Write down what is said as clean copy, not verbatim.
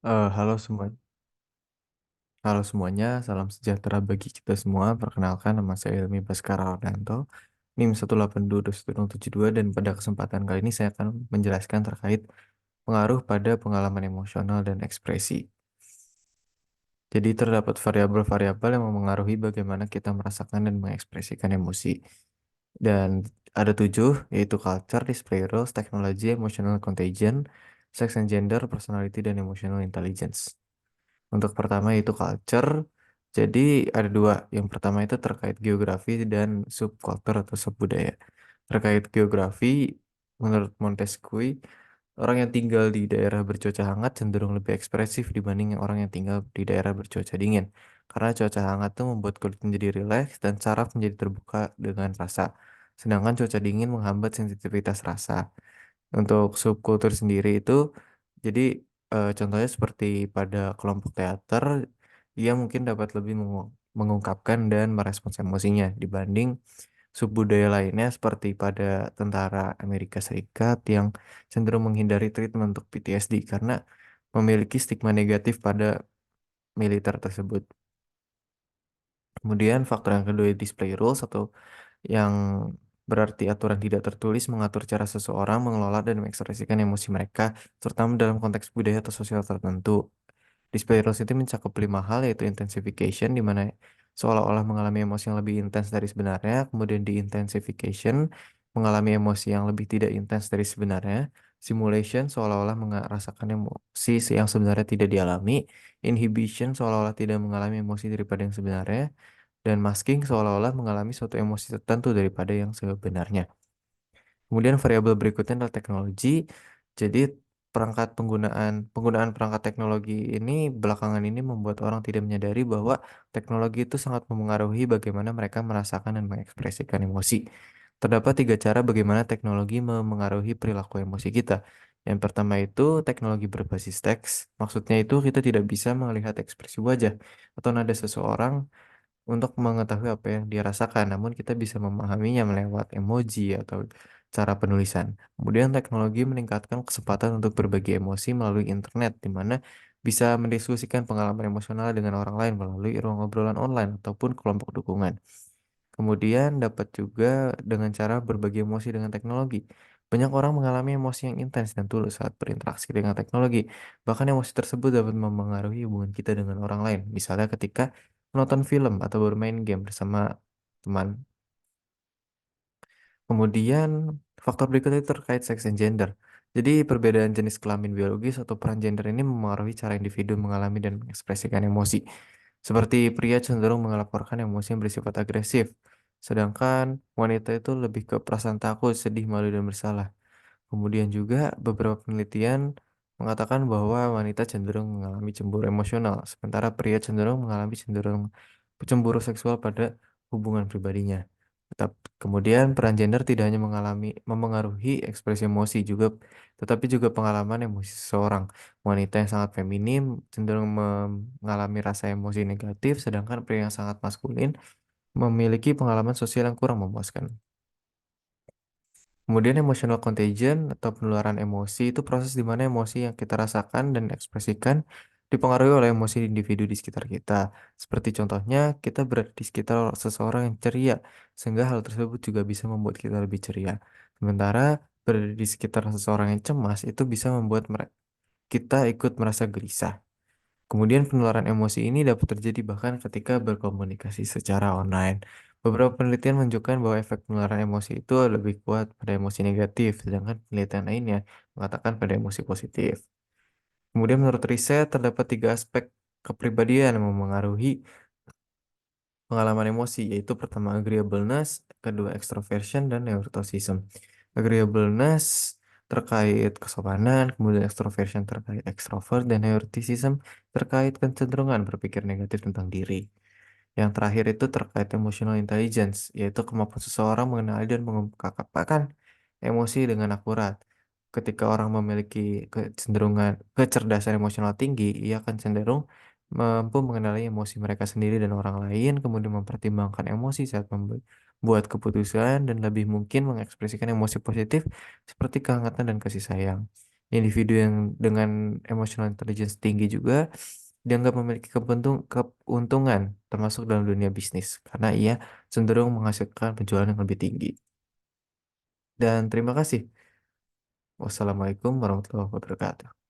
Halo semuanya, salam sejahtera bagi kita semua. Perkenalkan, nama saya Ilmi Baskara Ardanto, NIM 1822172, dan pada kesempatan kali ini saya akan menjelaskan terkait pengaruh pada pengalaman emosional dan ekspresi. Jadi terdapat variabel-variabel yang memengaruhi bagaimana kita merasakan dan mengekspresikan emosi. Dan ada 7, yaitu culture, display rules, technology, emotional contagion, sex and gender, personality, dan emotional intelligence. Untuk pertama itu culture. Jadi ada dua. Yang pertama itu terkait geografi dan subkultur atau subbudaya. Terkait geografi, menurut Montesquieu, orang yang tinggal di daerah bercuaca hangat cenderung lebih ekspresif dibanding orang yang tinggal di daerah bercuaca dingin. Karena cuaca hangat itu membuat kulit menjadi rileks dan saraf menjadi terbuka dengan rasa. Sedangkan cuaca dingin menghambat sensitivitas rasa. Untuk subkultur sendiri itu, jadi contohnya seperti pada kelompok teater, dia mungkin dapat lebih mengungkapkan dan merespons emosinya dibanding subbudaya lainnya seperti pada tentara Amerika Serikat yang cenderung menghindari treatment untuk PTSD karena memiliki stigma negatif pada militer tersebut. Kemudian faktor yang kedua display rules atau yang berarti aturan tidak tertulis mengatur cara seseorang mengelola dan mengekspresikan emosi mereka, terutama dalam konteks budaya atau sosial tertentu. Display rules itu mencakup 5 hal, yaitu intensification, di mana seolah-olah mengalami emosi yang lebih intens dari sebenarnya, kemudian di intensification, mengalami emosi yang lebih tidak intens dari sebenarnya, simulation, seolah-olah merasakan emosi yang sebenarnya tidak dialami, inhibition, seolah-olah tidak mengalami emosi daripada yang sebenarnya, dan masking seolah-olah mengalami suatu emosi tertentu daripada yang sebenarnya. Kemudian variabel berikutnya adalah teknologi. Jadi penggunaan perangkat teknologi ini belakangan ini membuat orang tidak menyadari bahwa teknologi itu sangat memengaruhi bagaimana mereka merasakan dan mengekspresikan emosi. Terdapat 3 cara bagaimana teknologi memengaruhi perilaku emosi kita. Yang pertama itu teknologi berbasis teks. Maksudnya itu kita tidak bisa melihat ekspresi wajah atau nada seseorang untuk mengetahui apa yang dia rasakan, namun kita bisa memahaminya melewat emoji atau cara penulisan. Kemudian teknologi meningkatkan kesempatan untuk berbagi emosi melalui internet, di mana bisa mendiskusikan pengalaman emosional dengan orang lain melalui ruang obrolan online ataupun kelompok dukungan. Kemudian dapat juga dengan cara berbagi emosi dengan teknologi. Banyak orang mengalami emosi yang intens dan tulus saat berinteraksi dengan teknologi. Bahkan emosi tersebut dapat memengaruhi hubungan kita dengan orang lain. Misalnya ketika menonton film atau bermain game bersama teman. Kemudian faktor berikutnya itu terkait sex and gender. Jadi perbedaan jenis kelamin biologis atau peran gender ini memengaruhi cara individu mengalami dan mengekspresikan emosi. Seperti pria cenderung melaporkan emosi yang bersifat agresif, sedangkan wanita itu lebih ke perasaan takut, sedih, malu, dan bersalah. Kemudian juga beberapa penelitian mengatakan bahwa wanita cenderung mengalami cemburu emosional, sementara pria cenderung mengalami cenderung cemburu seksual pada hubungan pribadinya. Kemudian peran gender tidak hanya memengaruhi ekspresi emosi juga, tetapi juga pengalaman emosi seseorang. Wanita yang sangat feminim cenderung mengalami rasa emosi negatif, sedangkan pria yang sangat maskulin memiliki pengalaman sosial yang kurang memuaskan. Kemudian emotional contagion atau penularan emosi itu proses di mana emosi yang kita rasakan dan ekspresikan dipengaruhi oleh emosi individu di sekitar kita. Seperti contohnya, kita berada di sekitar seseorang yang ceria, sehingga hal tersebut juga bisa membuat kita lebih ceria. Sementara berada di sekitar seseorang yang cemas itu bisa membuat kita ikut merasa gelisah. Kemudian penularan emosi ini dapat terjadi bahkan ketika berkomunikasi secara online. Beberapa penelitian menunjukkan bahwa efek penularan emosi itu lebih kuat pada emosi negatif, sedangkan penelitian lainnya mengatakan pada emosi positif. Kemudian menurut riset, terdapat 3 aspek kepribadian yang memengaruhi pengalaman emosi, yaitu pertama agreeableness, kedua extroversion, dan neuroticism. Agreeableness terkait kesopanan, kemudian extroversion terkait extrovert, dan neuroticism terkait kecenderungan berpikir negatif tentang diri. Yang terakhir itu terkait emotional intelligence, yaitu kemampuan seseorang mengenali dan mengungkapkan emosi dengan akurat. Ketika orang memiliki kecerdasan emosional tinggi, ia akan cenderung mampu mengenali emosi mereka sendiri dan orang lain, kemudian mempertimbangkan emosi saat membuat keputusan, dan lebih mungkin mengekspresikan emosi positif seperti kehangatan dan kasih sayang. Individu yang dengan emotional intelligence tinggi juga dianggap memiliki keuntungan termasuk dalam dunia bisnis karena ia cenderung menghasilkan penjualan yang lebih tinggi. Dan terima kasih. Wassalamualaikum warahmatullahi wabarakatuh.